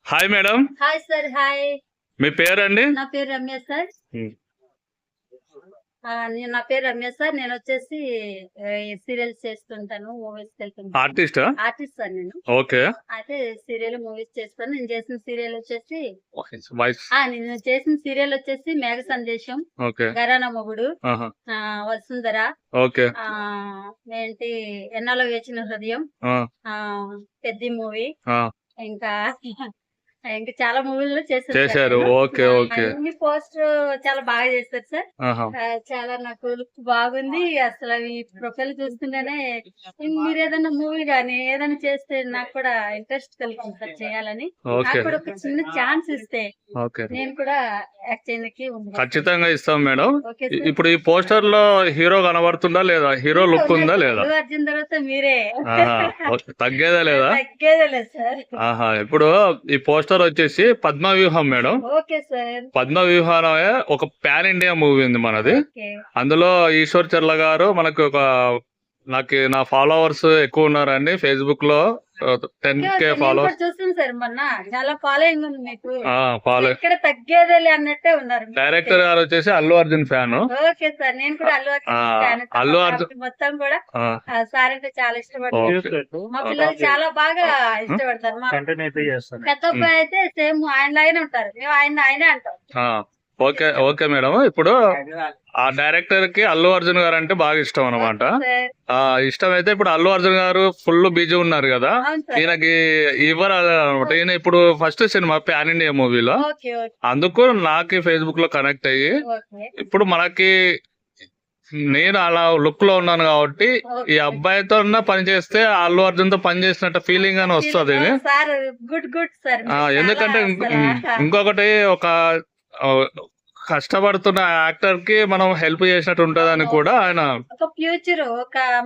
Hi madam. Hi sir. Hi. మీ పేరండి? నా పేరు రమ్య సార్. హ్మ్. నా పేరు రమ్య సార్. నేను వచ్చేసి సీరియల్స్ చేస్తుంటాను, మూవీస్కి వెళ్తుంటాను. ఆర్టిస్టా? ఆర్టిస్ట్ సార్ నేను. ఓకే. అయితే సీరియల్, మూవీస్ చేస్తాను. నేను చేసిన సీరియల్ వచ్చేసి వాయిస్. నేను చేసిన సీరియల్ వచ్చేసి మేఘ సందేశం, ఓకే. గరానా మొగుడు, ఆహా. వసుంధర, ఓకే. ఏంటి ఎన్నాలో వేచిన హృదయం, ఆ. పెద్ద మూవీ, ఆ. ఇంకా ఇంకా చాలా మూవీల్లో చేశారు. ఓకే. ఓకే. మీ పోస్టర్ చాలా బాగా చేస్తారు సార్. ఆహా. చాలా నాకు లుక్ బాగుంది. అసలు ఈ ప్రొఫైల్ చూస్తుంటేనే మీరు ఏదైనా మూవీ గానీ ఏదైనా చేస్తే నాకు కూడా ఇంట్రెస్ట్ కలుగుతుంది సార్ చేయాలని. ఓకే. నాకు కూడా ఒక చిన్న ఛాన్స్ ఇస్తే ఓకే. నేను కూడా యాక్ట్ చేయడానికి ఉంది. ఖచ్చితంగా ఇస్తాం మేడం. Okay sir. ఇప్పుడు ఈ పోస్టర్ లో హీరో కనబడుతుందా లేదా? హీరో లుక్ ఉందా లేదా? అల్లు అర్జున్ తర్వాత మీరే. ఆహా. ఓకే. తగ్గేదా లేదా? తగ్గేదే లేదు సార్. ఆహా. ఇప్పుడు ఈ పోస్టర్ వచ్చేసి పద్మ వ్యూహం మేడం. Okay sir. పద్మ వ్యూహం ఒక పాన్ ఇండియా మూవీ ఉంది మనది. ఓకే. అందులో ఈశ్వర్ చర్ల గారు మనకు నా ఫాలోవర్స్ ఎక్కువ ఉన్నారండి ఫేస్బుక్ లో 10K నేను ఫాలోవర్స్. కూడా చూస్తాను సార్. మొన్న చాలా ఫాలోయింగ్ ఉంది మీకు. ఫాలో. ఇక్కడ తగ్గేదేలే అన్నట్టే ఉన్నారు. డైరెక్టర్ గారు వచ్చేసి Allu Arjun fan. Okay sir. నేను కూడా అల్లు అర్జున్ ఫ్యాన్. అల్లు అర్జున్ మొత్తం కూడా సార్ అంటే చాలా ఇష్టపడతారు. మా పిల్లలు చాలా బాగా ఇష్టపడతారు. మా పెద్ద అబ్బాయి అయితే సేమ్ ఆయన లాగానే ఉంటారు. మేము ఆయనే అంటాం. ఓకే. Okay madam. ఇప్పుడు ఆ డైరెక్టర్ కి అల్లు అర్జున్ గారు అంటే బాగా ఇష్టం అనమాట. ఇష్టం అయితే ఇప్పుడు అల్లు అర్జున్ గారు ఫుల్ బిజీ ఉన్నారు కదా, ఈయనకి ఇవ్వరు అనమాట. ఈయన ఇప్పుడు ఫస్ట్ సినిమా పాన్ ఇండియా మూవీలో, అందుకు నాకు ఫేస్బుక్ లో కనెక్ట్ అయ్యి ఇప్పుడు మనకి నేను అలా లుక్ లో ఉన్నాను కాబట్టి ఈ అబ్బాయితో పని చేస్తే అల్లు అర్జున్ తో పని చేసినట్టు ఫీలింగ్ అని వస్తుంది. ఎందుకంటే ఇంకొకటి ఒక కష్టపడుతున్న యాక్టర్ కి మనం హెల్ప్ చేసినట్టు ఉంటదని కూడా ఆయన ఒక ఫ్యూచర్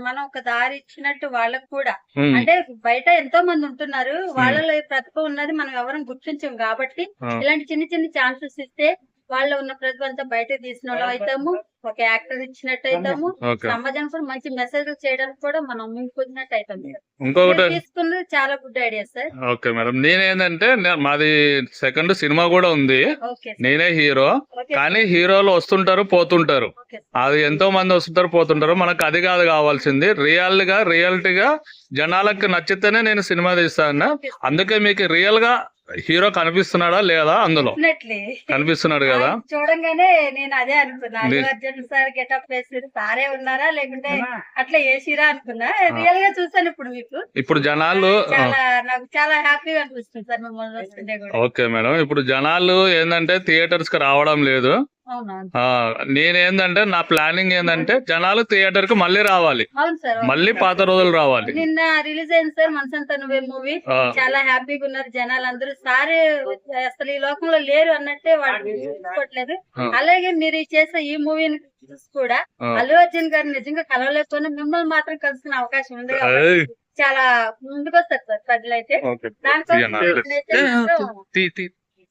మనం ఒక దారి ఇచ్చినట్టు వాళ్ళకు కూడా. అంటే బయట ఎంతో మంది ఉంటున్నారు, వాళ్ళలో ప్రతిభ ఉన్నది మనం ఎవరం గుర్తించం కాబట్టి ఇలాంటి చిన్న చిన్న ఛాన్సెస్ ఇస్తే వాళ్ళ ఉన్న ప్రతిభ అంతా బయట తీసిన వాళ్ళు అవుతాము, ఒక యాక్టర్ ఇచ్చినట్టు అవుతాము, సమాజానికి కూడా మంచి మెసేజ్ చేయడానికి కూడా మనం ముందుకొచ్చినట్టు అవుతాం. ఇంకొకటి తీసుకున్నది చాలా good idea sir. Okay madam. నేనేంటంటే మాది సెకండ్ సినిమా కూడా ఉంది, నేనే హీరో. కానీ హీరోలు వస్తుంటారు పోతుంటారు, అది ఎంతో మంది వస్తుంటారు పోతుంటారు. మనకు అది కాదు కావాల్సింది, రియాలిటీగా జనాలకు నచ్చితేనే నేను సినిమా తీస్తాను. అందుకే మీకు రియల్ గా హీరో కనిపిస్తున్నాడా లేదా? అందులో కనిపిస్తున్నాడు కదా. చూడంగానే నేను అదే అనుకున్నా, అల్లు అర్జున్ సార్ గెటప్ వేసి సారే ఉన్నారా లేకుంటే అట్లా వేసిరా అనుకున్నా. రియల్ గా చూసాను ఇప్పుడు మీకు. ఇప్పుడు జనాలు నాకు చాలా హ్యాపీగా అనిపిస్తుంది సార్ మిమ్మల్ని చూస్తుంటే కూడా. Okay madam. ఇప్పుడు జనాలు ఏంటంటే థియేటర్స్ కి రావడం లేదు. నేనేందంటే నా ప్లానింగ్ ఏంటంటే జనాలు థియేటర్ కి మళ్ళీ రావాలి, మళ్ళీ పాత రోజులు రావాలి. నిన్న రిలీజ్ అయింది సార్ మనసంతా నువ్వే మూవీ. చాలా హ్యాపీగా ఉన్నారు జనాలు అందరూ. సారే అసలు ఈ లోకంలో లేరు అన్నట్టే వాళ్ళు చూసుకోవట్లేదు. అలాగే మీరు చేసే ఈ మూవీని కూడా అల్లు అర్జున్ గారు నిజంగా కలవలేకపోయినా మిమ్మల్ని మాత్రం కలిసిన అవకాశం ఉంది కాబట్టి చాలా ముందుకు వస్తారు సార్ ప్రజలైతే.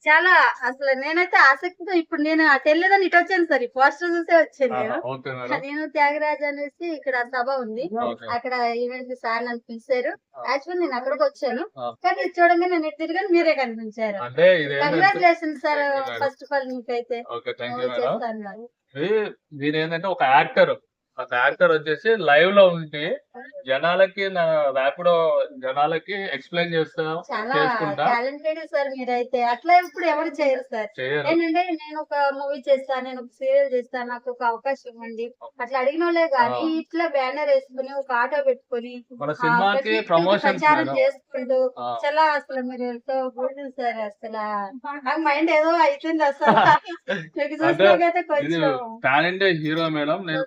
చాలా అసలు నేనైతే ఆసక్తితో ఇప్పుడు నేను అటు వెళ్ళేదని ఇటు వచ్చాను సార్. ఈ పోస్టర్ చూసే వచ్చాను నేను. త్యాగరాజ్ అనేసి ఇక్కడ సభ ఉంది, అక్కడ ఈవెంట్ సార్ నన్ను పిలిచారు. యాక్చువల్ నేను అక్కడికి వచ్చాను, కానీ చూడంగా నేను ఎటు తిరిగాను మీరే కనిపించారు. Congratulation sir first of all మీకైతే. నేనేంటంటే ఒక యాక్టర్ వచ్చేసి లైవ్ లో ఉంటే జనాలకి ర్యాపిడో జనాలకి ఎక్స్ప్లెయిన్ చేసుకుంటా. టాలెంటెడ్ సార్ మీరైతే. అట్లా ఇప్పుడు ఎవరు చేయరు సార్. ఏంటంటే నేను ఒక మూవీ చేస్తాను, నేను ఒక సీరియల్ చేస్తాను, నాకు ఒక అవకాశం ఇవ్వండి అట్లా అడిగిన వాళ్ళే కానీ ఇట్లా బ్యానర్ వేసుకుని ఒక ఆటో పెట్టుకుని ప్రచారం చేసుకుంటూ చాలా అసలు మీరు ఎంతో గుడ్ సార్. అసలు నాకు మైండ్ ఏదో అవుతుంది అసలు చూసినాకైతే కొంచెం. Talented hero madam. నేను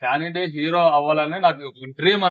టాలెంటెడ్ హీరో అవ్వాలని నాకు డ్రీమ్.